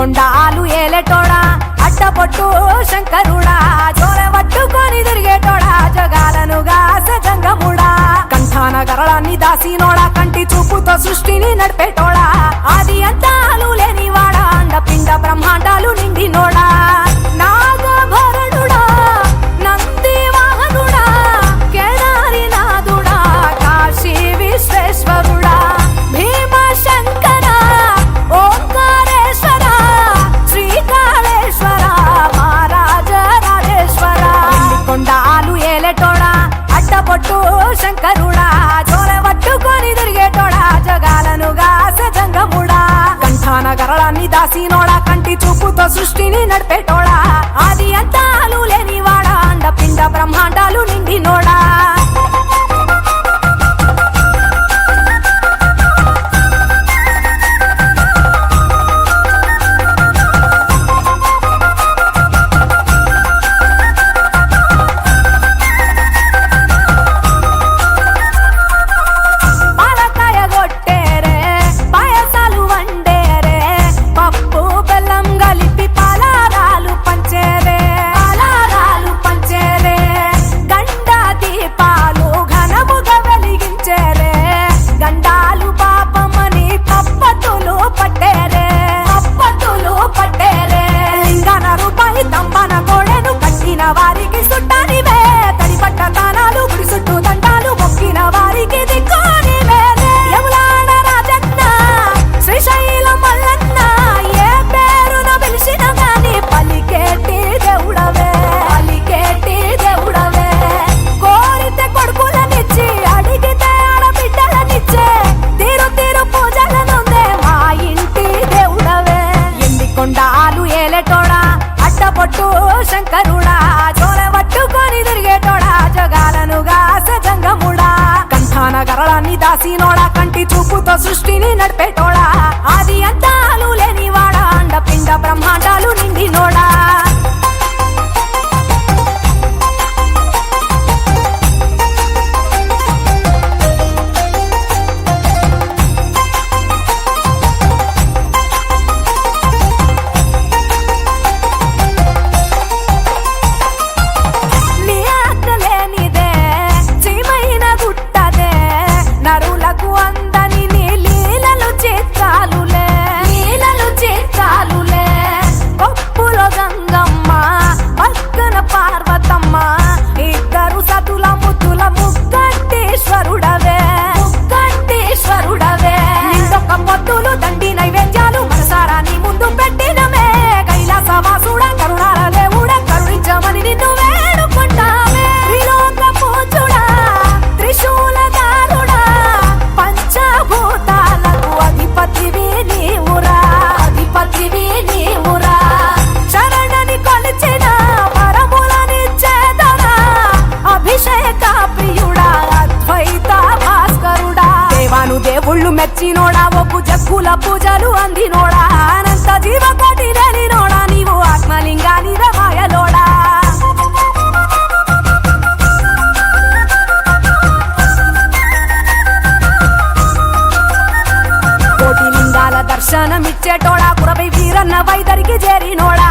కొండాలు ఏలేటోడా అడ్డపొట్టు శంకరుడా జోర పట్టుకొని తిరిగేటోడా జగాలను గాస జంగముడా కంఠాన గరళాన్ని దాసినోడా కంటి చూపుతో సృష్టిని నడిపేటోడా ఆది అంతాలు లేనివాడా అండపిండ బ్రహ్మాండాలు నిండినోడా నాగభరణుడా నంది వాహనుడా కేదారి నాథుడా కాశీ విశ్వేశ్వరుడా భీమ శంకర ఓంకారేశ్వర శ్రీకాళేశ్వర మహారాజ రాజేశ్వర కొండాలు ఏలేటోడా అడ్డపొట్టు శంకరుడా జోర పట్టుకొని తిరిగేటోడా జగాలను గాస జంగముడా కంఠాన గరళాన్ని దాసినోడా కంటి చూపుతో సృష్టిని నడిపేటోడా ఆది అంతాలు లేనివాడా అండపిండ బ్రహ్మాండాలు నిండినోడా వారికి సుట్టానివే తడిపట్ట తానాలు గుడి చుట్టూ దండాలు మొక్కిన వారికి దిక్కునివే యములాడ రాజన్న శ్రీశైలం మల్లన్న ఏ పేరున పిలిచిన గాని పలికేటి దేవుడవే కోరితే కొడుకులనిచ్చి అడిగితే ఆడబిడ్డలనిచ్చే తీరు తీరు పూజలనుందే మా ఇంటి దేవుడవే ఎన్ని కొండాలు ఏలేటోడా అడ్డపొట్టు శంకరుడా జోర పట్టుకొని తిరిగేటోడా జగాలను గాస జంగముడా కంఠాన గరళాన్ని దాసినోడా కంటి చూపుతో సృష్టిని నడిపేటోడా ఆది అంతాలు లేనివాడా అండపిండ బ్రహ్మాండాలు నిండినోడా దేవుళ్ళు మెచ్చినోడా ఒప్పు జక్కుల పూజలు అందినోడా అనంత జీవకోటి లేనినోడా నీవు ఆత్మలింగాని మాయలోడా కోటి లింగాల దర్శనమిచ్చేటోడా కురవై వీరన్న వైదరికి చేరినోడా